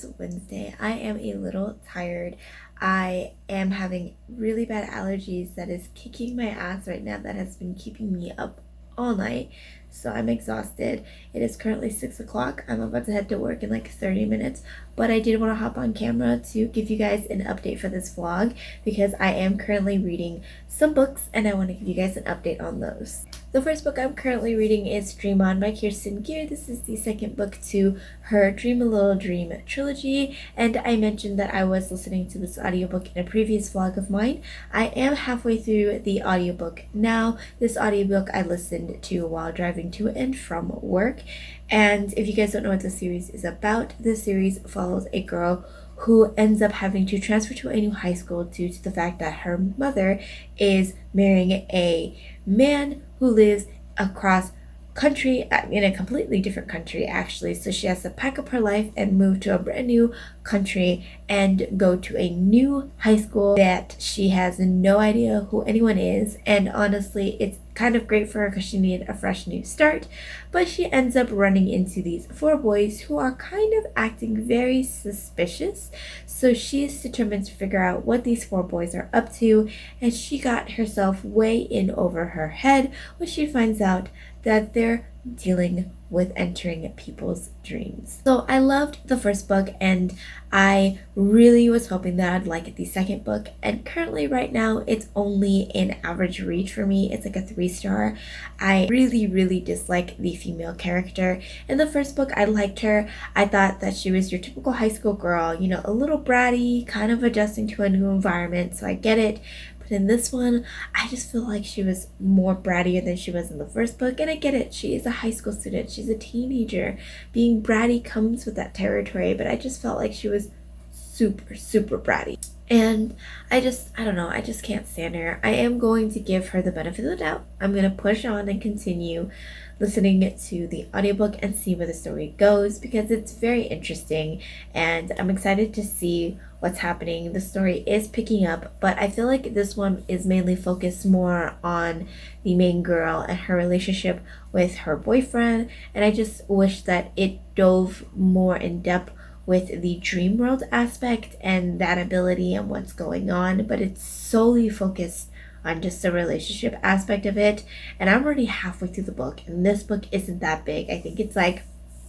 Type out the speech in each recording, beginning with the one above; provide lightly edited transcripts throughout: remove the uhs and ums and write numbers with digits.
is Wednesday. I am a little tired. I am having really bad allergies that is kicking my ass right now, that has been keeping me up all night. So I'm exhausted. It is currently 6 o'clock. I'm about to head to work in like 30 minutes, but I did want to hop on camera to give you guys an update for this vlog because I am currently reading some books and I want to give you guys an update on those. The first book I'm currently reading is Dream On by Kirsten Gier. This is the second book to her Dream a Little Dream trilogy, and I mentioned that I was listening to this audiobook in a previous vlog of mine. I am halfway through the audiobook now. This audiobook I listened to while driving to and from work, and if you guys don't know what the series is about, this series follows a girl who ends up having to transfer to a new high school due to the fact that her mother is marrying a man who lives across country, in a completely different country actually. So she has to pack up her life and move to a brand new country and go to a new high school that she has no idea who anyone is. And honestly, it's kind of great for her because she needed a fresh new start, but she ends up running into these four boys who are kind of acting very suspicious. So she is determined to figure out what these four boys are up to, and she got herself way in over her head when she finds out that they're dealing with entering people's dreams. So I loved the first book and I really was hoping that I'd like the second book, and currently right now it's only an average read for me. It's like a 3-star. I really dislike the female character. In the first book I liked her. I thought that she was your typical high school girl, you know, a little bratty, kind of adjusting to a new environment, so I get it. But in this one, I just feel like she was more brattier than she was in the first book. And I get it. She is a high school student. She's a teenager. Being bratty comes with that territory. But I just felt like she was super bratty. And I don't know. I just can't stand her. I am going to give her the benefit of the doubt. I'm going to push on and continue listening to the audiobook and see where the story goes because it's very interesting and I'm excited to see what's happening. The story is picking up, but I feel like this one is mainly focused more on the main girl and her relationship with her boyfriend, and I just wish that it dove more in depth with the dream world aspect and that ability and what's going on, but it's solely focused on just the relationship aspect of it. And I'm already halfway through the book, and this book isn't that big. I think it's like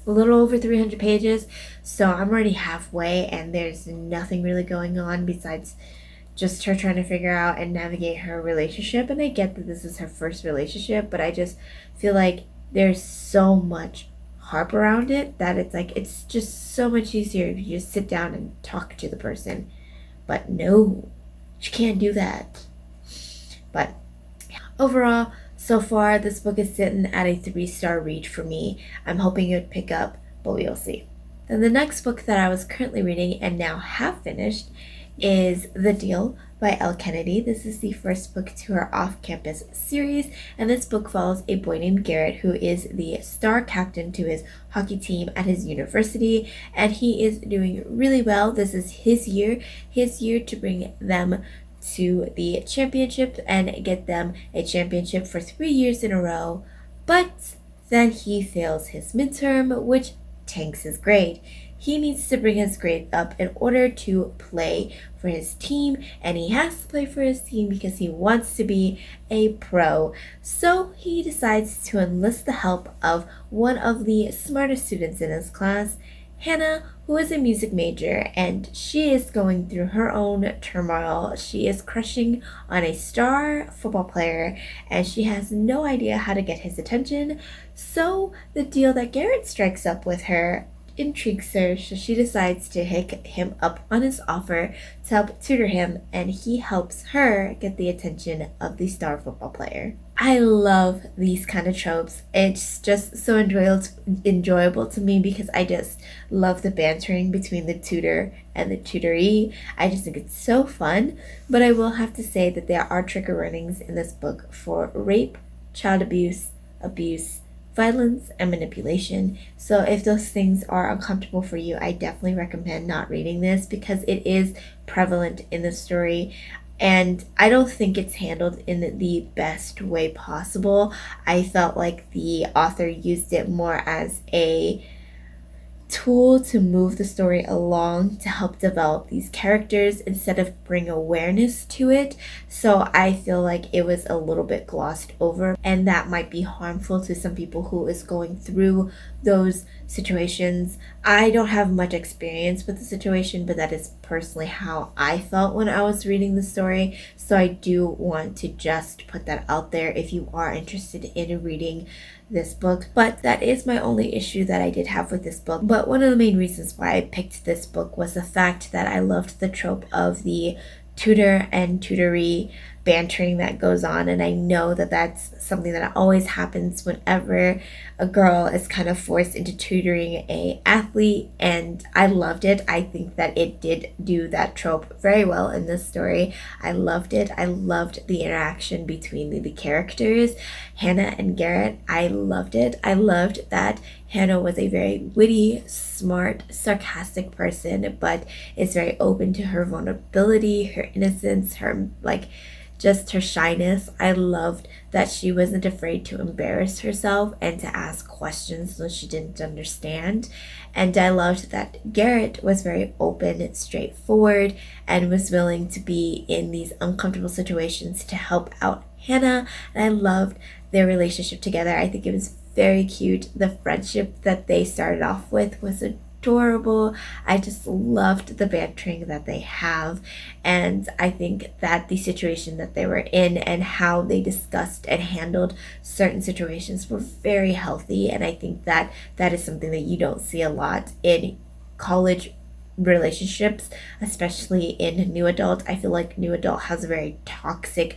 a little over 300 pages, so I'm already halfway and there's nothing really going on besides just her trying to figure out and navigate her relationship. And I get that this is her first relationship, but I just feel like there's so much harp around it that it's like it's just so much easier if you just sit down and talk to the person. But no, you can't do that. But overall, so far, this book is sitting at a 3-star read for me. I'm hoping it would pick up, but we'll see. Then the next book that I was currently reading and now have finished is The Deal by Elle Kennedy. This is the first book to her off-campus series, and this book follows a boy named Garrett who is the star captain to his hockey team at his university, and he is doing really well. This is his year to bring them to the championship and get them a championship for 3 years in a row, but then he fails his midterm, which tanks his grade. He needs to bring his grade up in order to play for his team, and he has to play for his team because he wants to be a pro. So he decides to enlist the help of one of the smartest students in his class, Hannah, who is a music major, and she is going through her own turmoil. She is crushing on a star football player, and she has no idea how to get his attention. So the deal that Garrett strikes up with her intrigues her, so she decides to hit him up on his offer to help tutor him, and he helps her get the attention of the star football player. I love these kind of tropes. It's just so enjoyable to me because I just love the bantering between the tutor and the tutoree. I just think it's so fun, but I will have to say that there are trigger warnings in this book for rape, child abuse, violence, and manipulation. So if those things are uncomfortable for you, I definitely recommend not reading this because it is prevalent in the story. And I don't think it's handled in the best way possible. I felt like the author used it more as a tool to move the story along to help develop these characters instead of bring awareness to it. So I feel like it was a little bit glossed over, and that might be harmful to some people who is going through those situations. I don't have much experience with the situation, but that is personally how I felt when I was reading the story. So I do want to just put that out there if you are interested in reading this book. But that is my only issue that I did have with this book. But one of the main reasons why I picked this book was the fact that I loved the trope of the tutor and tutoree bantering that goes on, and I know that that's something that always happens whenever a girl is kind of forced into tutoring a athlete, and I loved it. I think that it did do that trope very well in this story. I loved it. I loved the interaction between the characters, Hannah and Garrett. I loved it. I loved that Hannah was a very witty, smart, sarcastic person, but is very open to her vulnerability, her innocence, her just her shyness. I loved that she wasn't afraid to embarrass herself and to ask questions when she didn't understand. And I loved that Garrett was very open, straightforward, and was willing to be in these uncomfortable situations to help out Hannah. And I loved their relationship together. I think it was very cute. The friendship that they started off with was adorable. I just loved the bantering that they have, and I think that the situation that they were in and how they discussed and handled certain situations were very healthy, and I think that that is something that you don't see a lot in college relationships, especially in New Adult. I feel like New Adult has a very toxic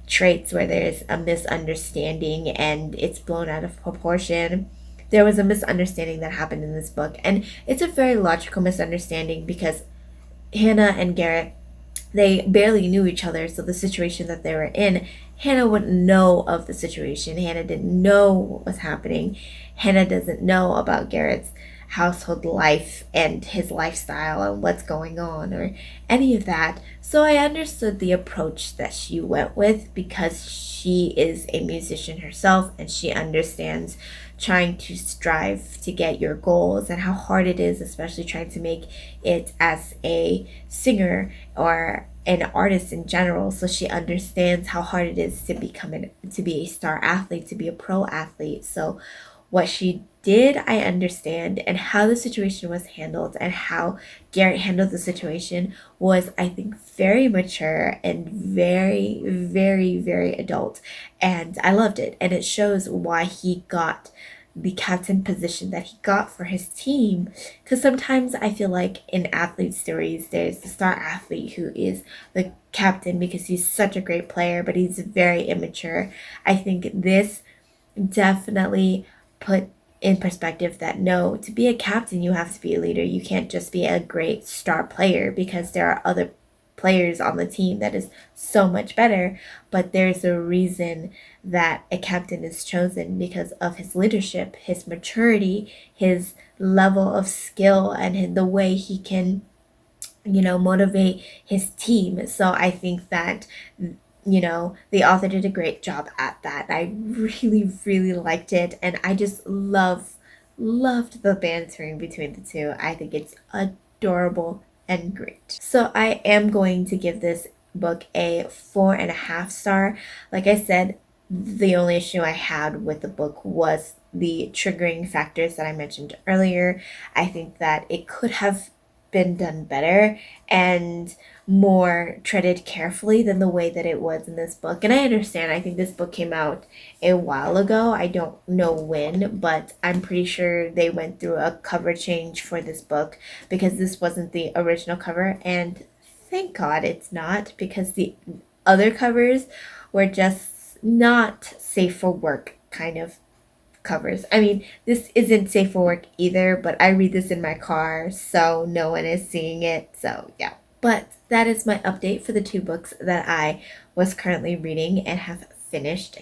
traits where there's a misunderstanding and it's blown out of proportion. There was a misunderstanding that happened in this book, and it's a very logical misunderstanding because Hannah and Garrett, they barely knew each other, so the situation that they were in, Hannah wouldn't know of the situation. Hannah didn't know what was happening. Hannah doesn't know about Garrett's household life and his lifestyle and what's going on or any of that. So I understood the approach that she went with because she is a musician herself and she understands trying to strive to get your goals and how hard it is, especially trying to make it as a singer or an artist in general. So she understands how hard it is to to be a star athlete, to be a pro athlete. So what she did, I understand, and how the situation was handled and how Garrett handled the situation was, I think, very mature and very, very, very adult. And I loved it. And it shows why he got the captain position that he got for his team. Because sometimes I feel like in athlete stories, there's the star athlete who is the captain because he's such a great player, but he's very immature. I think this definitely put in perspective that no, to be a captain, you have to be a leader. You can't just be a great star player because there are other players on the team that is so much better, but there's a reason that a captain is chosen because of his leadership, his maturity, his level of skill, and the way he can, motivate his team. So I think that the author did a great job at that. I really, really liked it, and I just loved the bantering between the two. I think it's adorable and great. So I am going to give this book a 4.5 star. Like I said, the only issue I had with the book was the triggering factors that I mentioned earlier. I think that it could have been done better and more treaded carefully than the way that it was in this book. And I understand, I think this book came out a while ago. I don't know when, but I'm pretty sure they went through a cover change for this book because this wasn't the original cover. And thank God it's not, because the other covers were just not safe for work kind of covers. I mean, this isn't safe for work either, but I read this in my car, so no one is seeing it. So yeah. But that is my update for the 2 books that I was currently reading and have finished.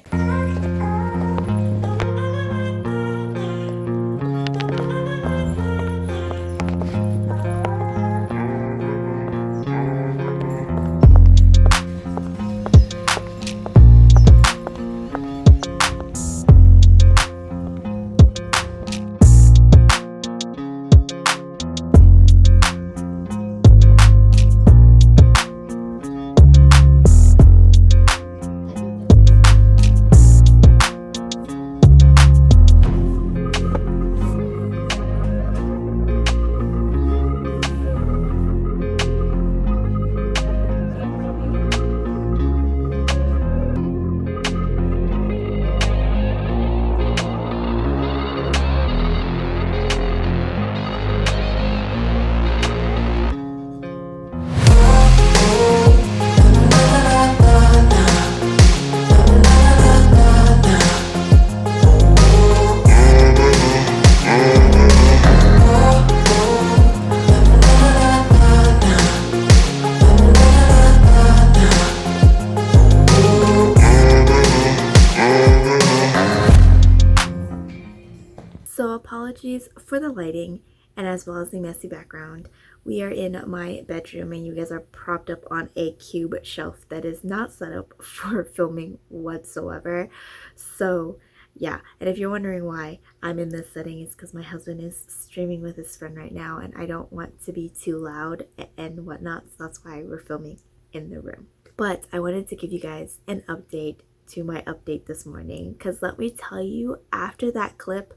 So apologies for the lighting and as well as the messy background. We are in my bedroom and you guys are propped up on a cube shelf that is not set up for filming whatsoever. So yeah, and if you're wondering why I'm in this setting, it's because my husband is streaming with his friend right now and I don't want to be too loud and whatnot, so that's why we're filming in the room. But I wanted to give you guys an update to my update this morning, because let me tell you, after that clip,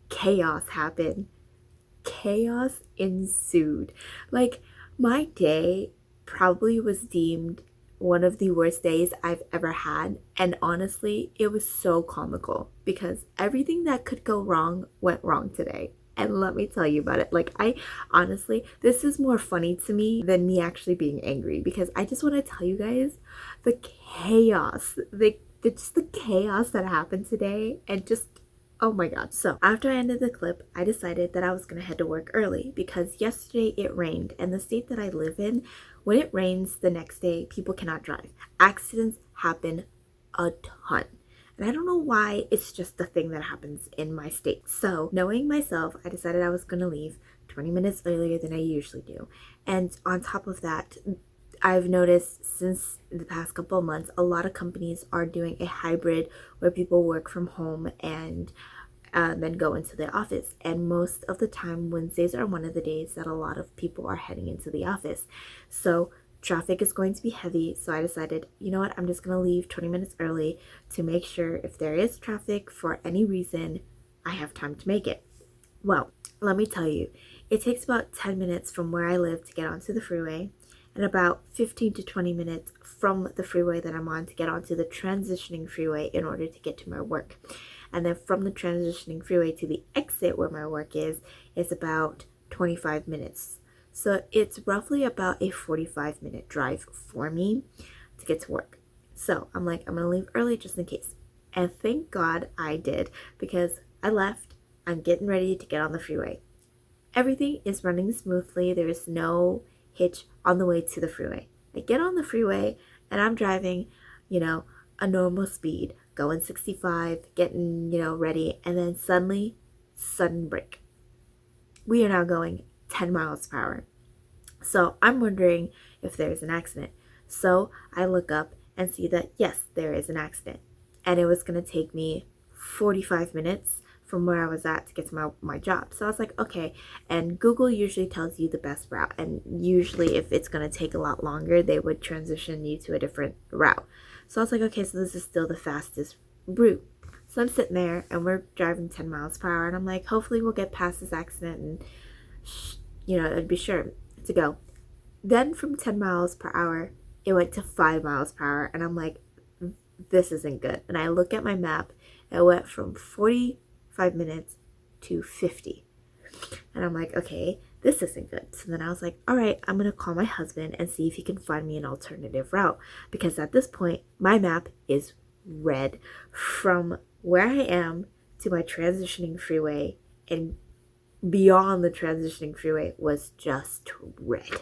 chaos happened. Chaos ensued. Like, my day probably was deemed one of the worst days I've ever had, and honestly, it was so comical because everything that could go wrong went wrong today. And let me tell you about it. Like, I honestly, this is more funny to me than me actually being angry, because I just want to tell you guys the chaos, just the chaos that happened today, and just, oh my god. So after I ended the clip, I decided that I was gonna head to work early because yesterday it rained, and the state that I live in, when it rains the next day, people cannot drive. Accidents happen a ton. And I don't know why, it's just the thing that happens in my state. So knowing myself, I decided I was gonna leave 20 minutes earlier than I usually do. And on top of that, I've noticed since the past couple of months, a lot of companies are doing a hybrid where people work from home and then go into the office. And most of the time, Wednesdays are one of the days that a lot of people are heading into the office. So traffic is going to be heavy. So I decided, you know what, I'm just going to leave 20 minutes early to make sure if there is traffic for any reason, I have time to make it. Well, let me tell you, it takes about 10 minutes from where I live to get onto the freeway, and about 15 to 20 minutes from the freeway that I'm on to get onto the transitioning freeway in order to get to my work. And then from the transitioning freeway to the exit where my work is about 25 minutes. So it's roughly about a 45-minute drive for me to get to work. So I'm like, I'm gonna leave early just in case. And thank God I did, because I left, I'm getting ready to get on the freeway. Everything is running smoothly. There is no hitch on the way to the freeway. I get on the freeway and I'm driving, a normal speed, going 65, getting, ready, and then sudden break. We are now going 10 miles per hour. So I'm wondering if there's an accident. So I look up and see that yes, there is an accident. And it was going to take me 45 minutes from where I was at to get to my job. So I was like, okay. And Google usually tells you the best route. And usually if it's going to take a lot longer, they would transition you to a different route. So I was like, okay, so this is still the fastest route. So I'm sitting there and we're driving 10 miles per hour. And I'm like, hopefully we'll get past this accident and, it'd be sure to go. Then from 10 miles per hour, it went to 5 miles per hour. And I'm like, this isn't good. And I look at my map. It went from 45 minutes to 50. And I'm like, okay, this isn't good. So then I was like, all right, I'm going to call my husband and see if he can find me an alternative route. Because at this point, my map is red from where I am to my transitioning freeway, and beyond the transitioning freeway was just red.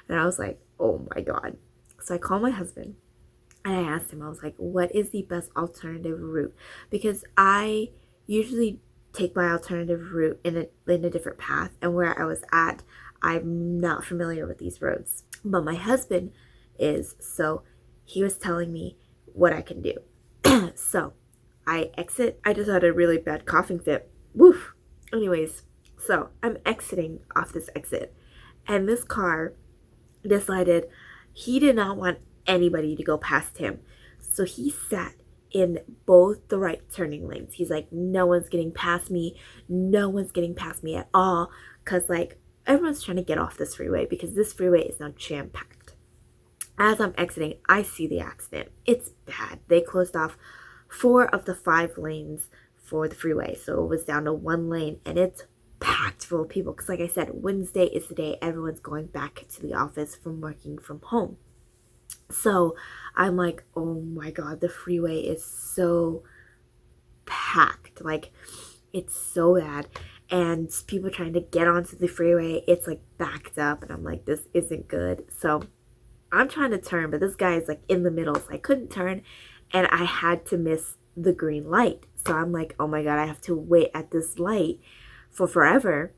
And I was like, oh my God. So I called my husband and I asked him, I was like, what is the best alternative route? Because I usually take my alternative route in a different path, and where I was at, I'm not familiar with these roads, but my husband is. So he was telling me what I can do. So I exit. I just had a really bad coughing fit. Woof. Anyways, so I'm exiting off this exit, and this car decided he did not want anybody to go past him. So he sat in both the right turning lanes. He's like, no one's getting past me. No one's getting past me at all. Because, everyone's trying to get off this freeway because this freeway is now jam-packed. As I'm exiting, I see the accident. It's bad. They closed off 4 of the 5 lanes for the freeway. So it was down to 1 lane, and it's packed full of people. Because, like I said, Wednesday is the day everyone's going back to the office from working from home. So I'm like, oh my God, the freeway is so packed. It's so bad. And people trying to get onto the freeway, it's backed up. And I'm like, this isn't good. So I'm trying to turn, but this guy is in the middle. So I couldn't turn, and I had to miss the green light. So I'm like, oh my God, I have to wait at this light for forever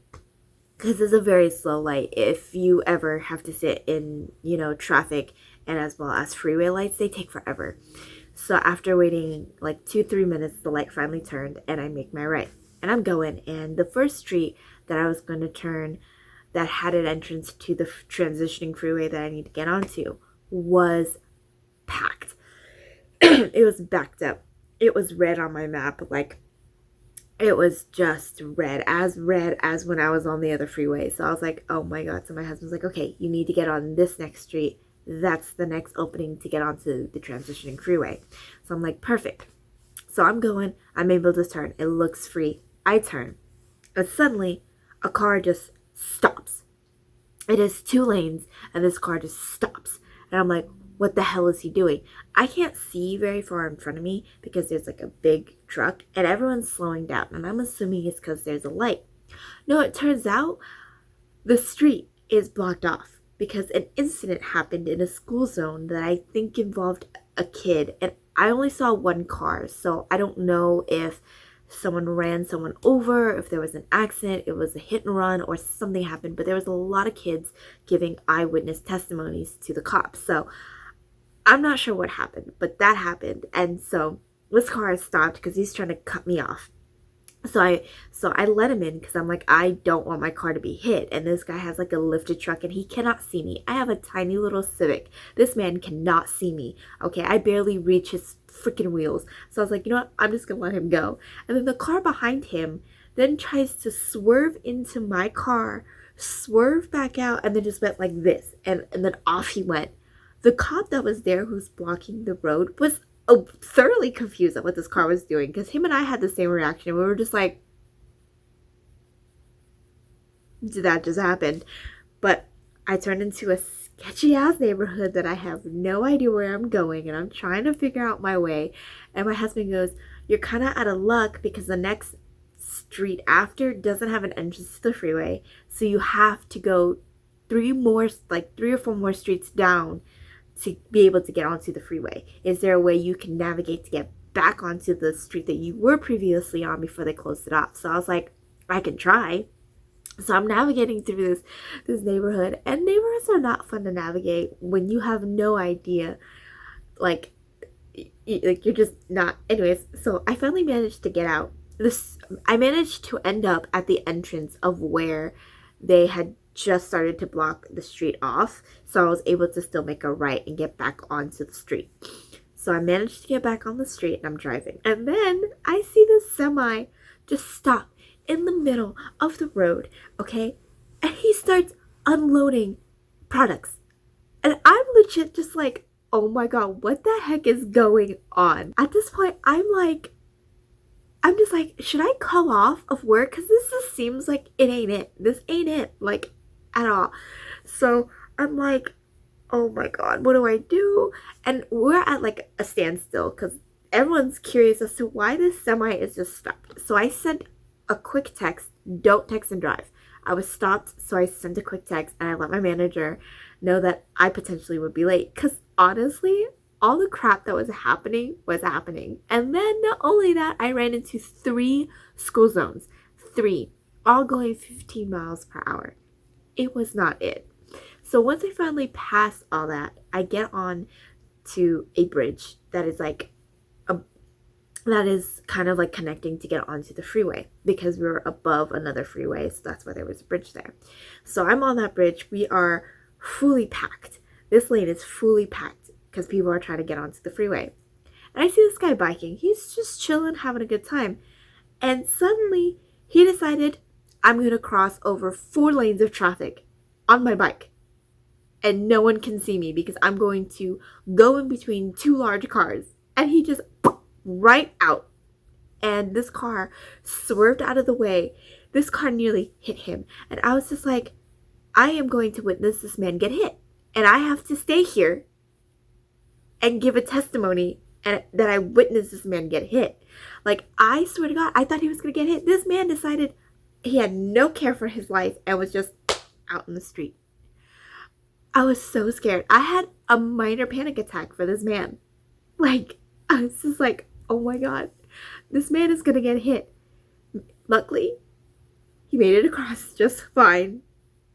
because it's a very slow light. If you ever have to sit in, traffic and as well as freeway lights, they take forever. So after waiting like 2-3 minutes, the light finally turned and I make my right. And I'm going. And the first street that I was going to turn that had an entrance to the transitioning freeway that I need to get onto was packed. It was backed up. It was red on my map. Like, it was just red as when I was on the other freeway. So I was like, oh my God. So my husband's like, okay, you need to get on this next street. That's the next opening to get onto the transitioning freeway. So I'm like, perfect. So I'm going. I'm able to turn. It looks free. I turn. But suddenly, a car just stops. It has 2 lanes, and this car just stops. And I'm like, what the hell is he doing? I can't see very far in front of me because there's like a big truck, and everyone's slowing down. And I'm assuming it's because there's a light. No, it turns out the street is blocked off because an incident happened in a school zone that I think involved a kid. And I only saw 1 car, so I don't know if someone ran someone over, if there was an accident, it was a hit and run, or something happened. But there was a lot of kids giving eyewitness testimonies to the cops. So I'm not sure what happened, but that happened. And so this car stopped because he's trying to cut me off. So I let him in because I'm like, I don't want my car to be hit. And this guy has like a lifted truck and he cannot see me. I have a tiny little Civic. This man cannot see me. Okay, I barely reach his freaking wheels. So I was like, you know what? I'm just gonna let him go. And then the car behind him then tries to swerve into my car, swerve back out, and then just went like this. And then off he went. The cop that was there who's blocking the road was thoroughly confused at what this car was doing because him and I had the same reaction. We were just like, did that just happen? But I turned into a sketchy ass neighborhood that I have no idea where I'm going, and I'm trying to figure out my way. And my husband goes, you're kind of out of luck because the next street after doesn't have an entrance to the freeway, so you have to go 3 or 4 more streets down to be able to get onto the freeway. Is there a way you can navigate to get back onto the street that you were previously on before they closed it off? So I was like, I can try. So I'm navigating through this neighborhood, and neighborhoods are not fun to navigate when you have no idea, like you're just not. Anyways, so I finally managed to get out. I managed to end up at the entrance of where they had just started to block the street off, so I was able to still make a right and get back onto the street. So I managed to get back on the street and I'm driving, and then I see this semi just stop in the middle of the road, okay? And he starts unloading products, and I'm legit just like, oh my God, what the heck is going on? At this point, I'm just like, should I call off of work? Because this just seems like it ain't it. This ain't it, like, at all. So I'm like, oh my God, what do I do? And we're at like a standstill because everyone's curious as to why this semi is just stopped. So I sent a quick text, don't text and drive. I was stopped, so I sent a quick text and I let my manager know that I potentially would be late. Because honestly, all the crap that was happening was happening. And then not only that, I ran into 3 school zones. 3, all going 15 miles per hour. It was not it. So once I finally pass all that, I get on to a bridge that is kind of like connecting to get onto the freeway because we were above another freeway, so that's why there was a bridge there. So I'm on that bridge. We are fully packed. This lane is fully packed because people are trying to get onto the freeway. And I see this guy biking. He's just chilling, having a good time. And suddenly he decided, I'm going to cross over 4 lanes of traffic on my bike. And no one can see me because I'm going to go in between 2 large cars. And he just right out. And this car swerved out of the way. This car nearly hit him. And I was just like, I am going to witness this man get hit. And I have to stay here and give a testimony and that I witnessed this man get hit. Like, I swear to God, I thought he was going to get hit. This man decided he had no care for his life and was just out in the street. I was so scared. I had a minor panic attack for this man. Like, I was just like, oh my God, this man is going to get hit. Luckily, he He made it across just fine.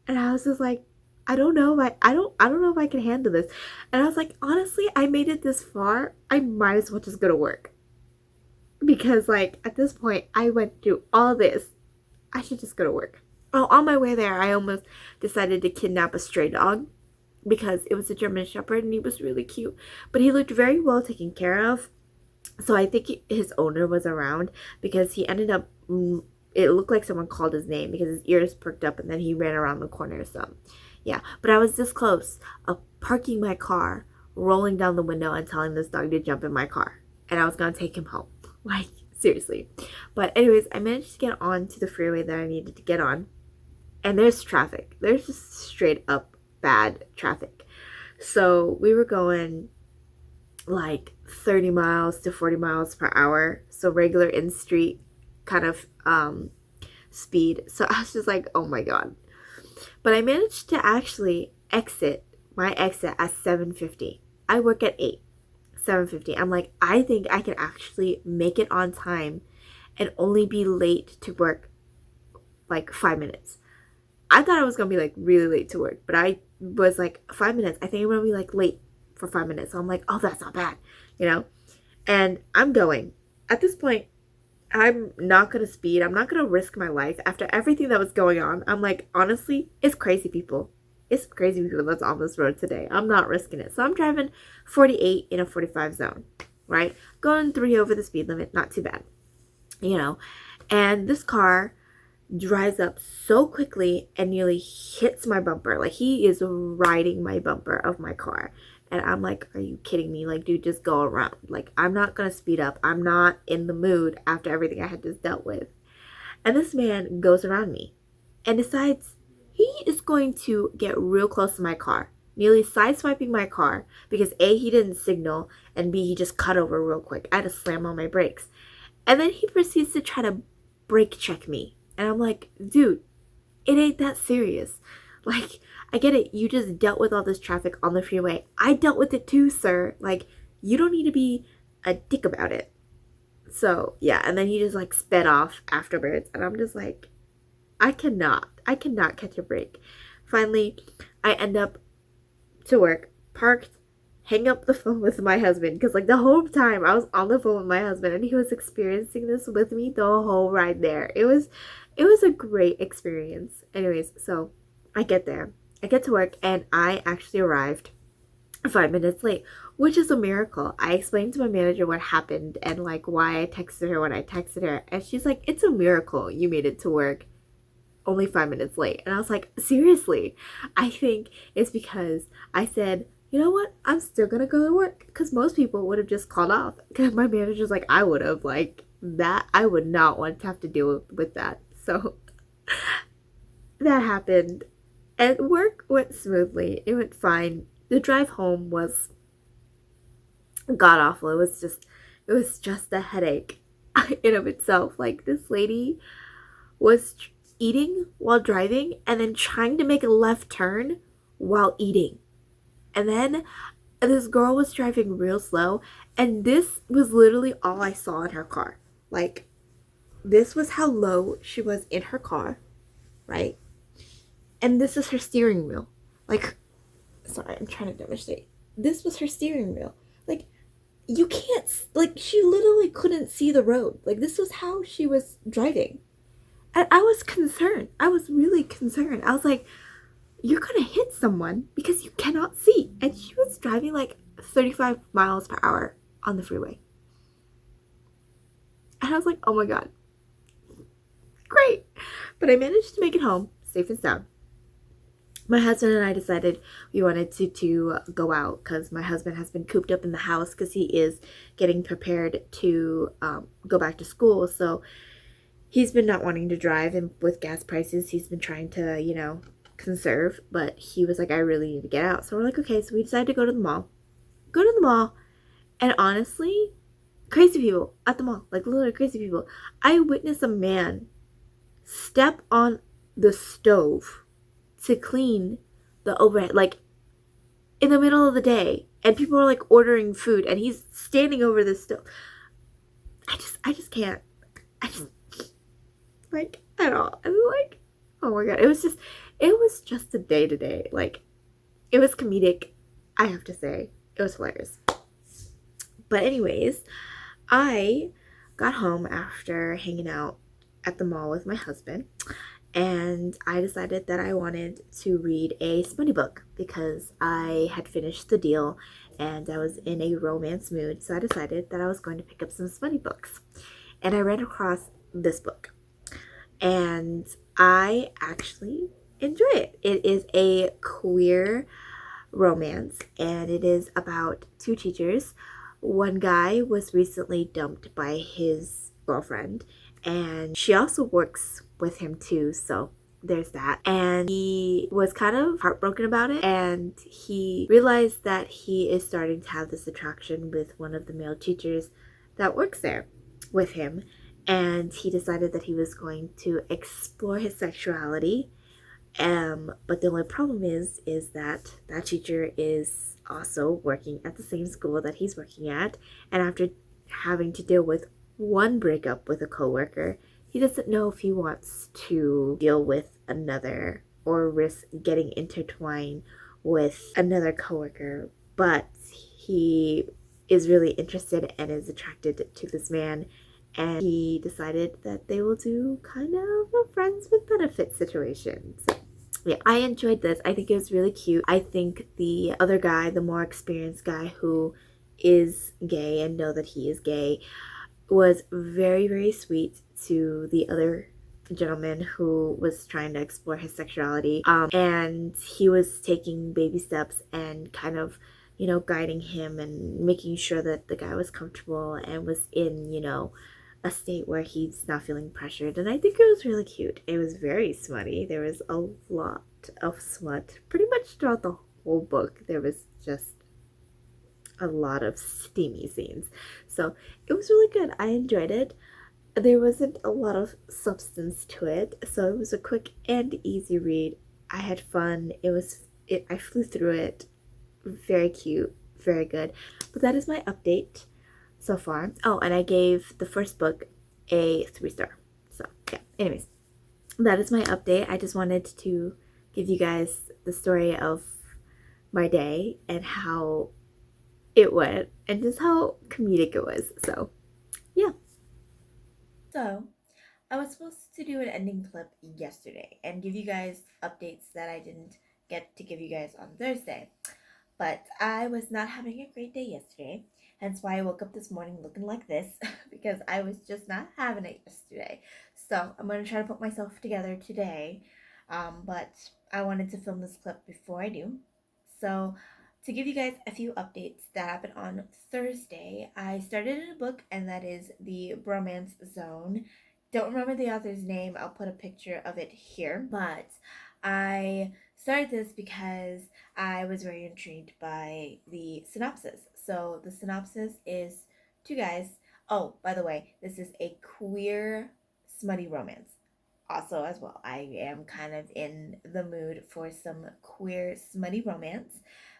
And I was just like, I don't know if I don't know if I can handle this. And I was like, honestly, I made it this far. I might as well just go to work. Because like at this point I went through all this. I should just go to work. Oh, on my way there, I almost decided to kidnap a stray dog because it was a German Shepherd and he was really cute. But he looked very well taken care of. So I think his owner was around because he ended up, it looked like someone called his name because his ears perked up and then he ran around the corner. So yeah, but I was this close of parking my car, rolling down the window and telling this dog to jump in my car. And I was going to take him home. Like, seriously. But anyways, I managed to get on to the freeway that I needed to get on. And there's traffic. There's just straight up bad traffic. So we were going like 30 miles to 40 miles per hour. So regular in-street kind of speed. So I was just like, oh my God. But I managed to actually exit my exit at 7:50. I work at 8. 7:50. I'm like, I think I can actually make it on time and only be late to work like 5 minutes. I thought I was gonna be like really late to work, but I was like 5 minutes. I think I'm gonna be like late for 5 minutes. So I'm like, oh, that's not bad, you know? And I'm going. At this point, I'm not gonna speed. I'm not gonna risk my life after everything that was going on. I'm like, honestly, it's crazy people. It's crazy people that's on this road today. I'm not risking it. So I'm driving 48 in a 45 zone, right? Going 3 over the speed limit, not too bad, you know? And this car drives up so quickly and nearly hits my bumper. Like, he is riding my bumper of my car. And I'm like, are you kidding me? Like, dude, just go around. Like, I'm not going to speed up. I'm not in the mood after everything I had just dealt with. And this man goes around me and decides he is going to get real close to my car, nearly sideswiping my car because A, he didn't signal, and B, he just cut over real quick. I had to slam on my brakes. And then he proceeds to try to brake check me. And I'm like, dude, it ain't that serious. Like, I get it. You just dealt with all this traffic on the freeway. I dealt with it too, sir. Like, you don't need to be a dick about it. So, yeah. And then he just, like, sped off afterwards. And I'm just like, I cannot catch a break. Finally, I end up to work, parked, hang up the phone with my husband. Because, like, the whole time I was on the phone with my husband. And he was experiencing this with me the whole ride there. It was a great experience. Anyways, so I get there. I get to work and I actually arrived 5 minutes late, which is a miracle. I explained to my manager what happened and like why I texted her when I texted her. And she's like, it's a miracle you made it to work only 5 minutes late. And I was like, seriously? I think it's because I said, you know what? I'm still going to go to work. Because most people would have just called off. Because my manager's like, I would have. Like, that, I would not want to have to deal with that. So that happened. And work went smoothly. It went fine. The drive home was god awful. It was just a headache in of itself. Like, this lady was eating while driving and then trying to make a left turn while eating. And then this girl was driving real slow, and this was literally all I saw in her car. Like, this was how low she was in her car, right? And this is her steering wheel. Like, sorry, I'm trying to demonstrate. This was her steering wheel. Like, you can't, like, she literally couldn't see the road. Like, this was how she was driving. And I was concerned. I was really concerned. I was like, you're going to hit someone because you cannot see. And she was driving like 35 miles per hour on the freeway. And I was like, oh my God. Great. But I managed to make it home safe and sound. My husband and I decided we wanted to go out because my husband has been cooped up in the house because he is getting prepared to go back to school. So he's been not wanting to drive, and with gas prices, he's been trying to, you know, conserve. But he was like, I really need to get out. So we're like, okay. So we decided to go to the mall. Go to the mall. And honestly, crazy people at the mall. Like, literally crazy people. I witnessed a man step on the stove to clean the overhead, like, in the middle of the day, and people are like ordering food and he's standing over the stove. I just can't. Like, at all. I was like, oh my god, it was just a day to day. Like, it was comedic, I have to say. It was hilarious. But anyways, I got home after hanging out at the mall with my husband, and I decided that I wanted to read a smutty book because I had finished the deal and I was in a romance mood. So I decided that I was going to pick up some smutty books. And I ran across this book, and I actually enjoy it. It is a queer romance, and it is about two teachers. One guy was recently dumped by his girlfriend, and she also works with him too, so there's that. And he was kind of heartbroken about it, and he realized that he is starting to have this attraction with one of the male teachers that works there with him. And he decided that he was going to explore his sexuality, but the only problem is that that teacher is also working at the same school that he's working at, and after having to deal with one breakup with a coworker, he doesn't know if he wants to deal with another or risk getting intertwined with another coworker. But he is really interested and is attracted to this man, and he decided that they will do kind of a friends with benefits situation. So yeah, I enjoyed this. I think it was really cute. I think the other guy, the more experienced guy who is gay and know that he is gay, was very, very sweet to the other gentleman who was trying to explore his sexuality. And he was taking baby steps and kind of, guiding him and making sure that the guy was comfortable and was in, a state where he's not feeling pressured. And I think it was really cute. It was very smutty. There was a lot of smut pretty much throughout the whole book. There was just a lot of steamy scenes. So it was really good. I enjoyed it. There wasn't a lot of substance to it, so it was a quick and easy read. I had fun. I flew through it. Very cute, very good. But that is my update so far. Oh, and I gave the first book a 3 star. So, yeah. Anyways, that is my update. I just wanted to give you guys the story of my day and how it went and just how comedic it was. So, yeah. So, I was supposed to do an ending clip yesterday and give you guys updates that I didn't get to give you guys on Thursday. But I was not having a great day yesterday, hence why I woke up this morning looking like this because I was just not having it yesterday. So I'm going to try to put myself together today, but I wanted to film this clip before I do. So to give you guys a few updates that happened on Thursday, I started in a book, and that is The Bromance Zone. Don't remember the author's name. I'll put a picture of it here. But I started this because I was very intrigued by the synopsis. So the synopsis is two guys. Oh, by the way, this is a queer smutty romance. Also, as well, I am kind of in the mood for some queer smutty romance.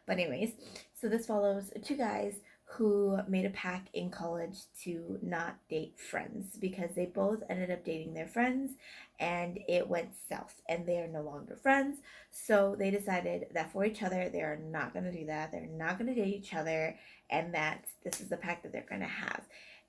But anyways, so this follows two guys who made a pact in college to not date friends because they both ended up dating their friends and it went south and they are no longer friends. So they decided that for each other, they are not going to do that. They're not going to date each other, and that this is the pact that they're going to have.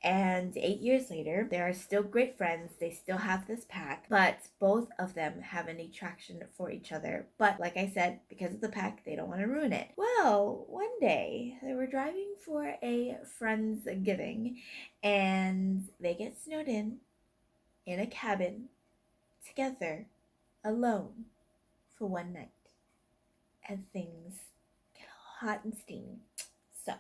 And 8 years later, they are still great friends. They still have this pact, but both of them have an attraction for each other. But like I said, because of the pact, they don't want to ruin it. Well, one day they were driving for a friend's giving, and they get snowed in a cabin together, alone, for one night. And things get hot and steamy. So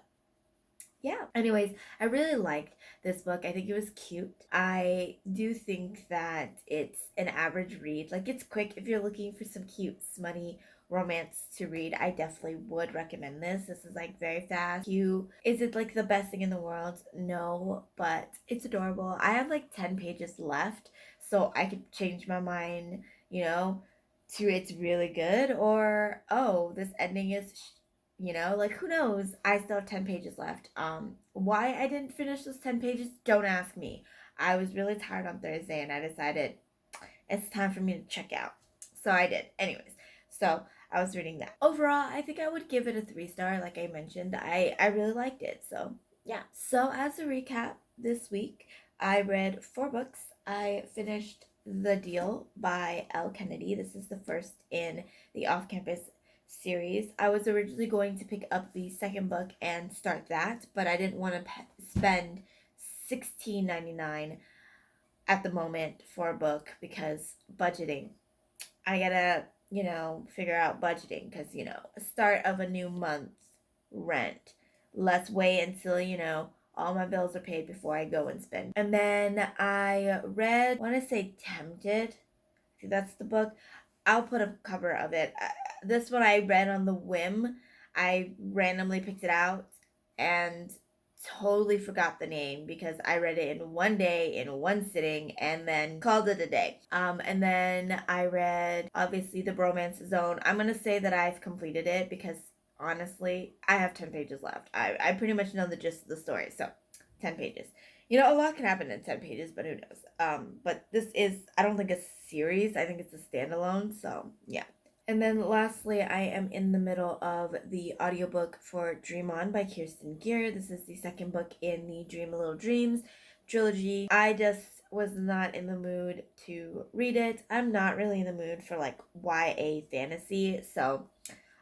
yeah. Anyways, I really liked this book. I think it was cute. I do think that it's an average read. Like, it's quick. If you're looking for some cute, smutty romance to read, I definitely would recommend this. This is like very fast. Cute. Is it like the best thing in the world? No, but it's adorable. I have like 10 pages left, so I could change my mind, to it's really good, or oh, this ending is like, who knows. I still have 10 pages left. Why I didn't finish those 10 pages, don't ask me. I was really tired on Thursday, and I decided it's time for me to check out. So I did. Anyways, so I was reading that. Overall, I think I would give it a 3 star. Like I mentioned, I really liked it. So yeah. So as a recap, this week I read 4 books. I finished The Deal by Elle Kennedy. This is the first in the off-campus series. I was originally going to pick up the second book and start that, but I didn't want to spend $16.99 at the moment for a book because budgeting. I gotta, figure out budgeting because, start of a new month, rent. Let's wait until, all my bills are paid before I go and spend. And then I read, I want to say Tempted. I think that's the book. I'll put a cover of it. This one I read on the whim. I randomly picked it out and totally forgot the name because I read it in one day, in one sitting, and then called it a day. And then I read, obviously, The Bromance Zone. I'm going to say that I've completed it because, honestly, I have 10 pages left. I pretty much know the gist of the story, so 10 pages. A lot can happen in 10 pages, but who knows? But this is, I don't think a series. I think it's a standalone, so yeah. And then lastly, I am in the middle of the audiobook for Dream On by Kirsten Gier. This is the second book in the Dream a Little Dreams trilogy. I just was not in the mood to read it. I'm not really in the mood for like YA fantasy, so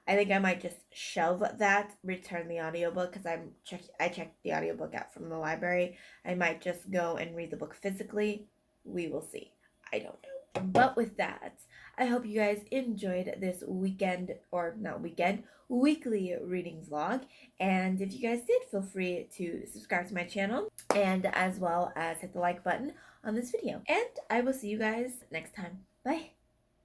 I think I might just shelve that, return the audiobook because I checked the audiobook out from the library. I might just go and read the book physically. We will see. I don't know. But with that, I hope you guys enjoyed this weekend, or not weekend, weekly reading vlog. And if you guys did, feel free to subscribe to my channel and as well as hit the like button on this video. And I will see you guys next time. Bye.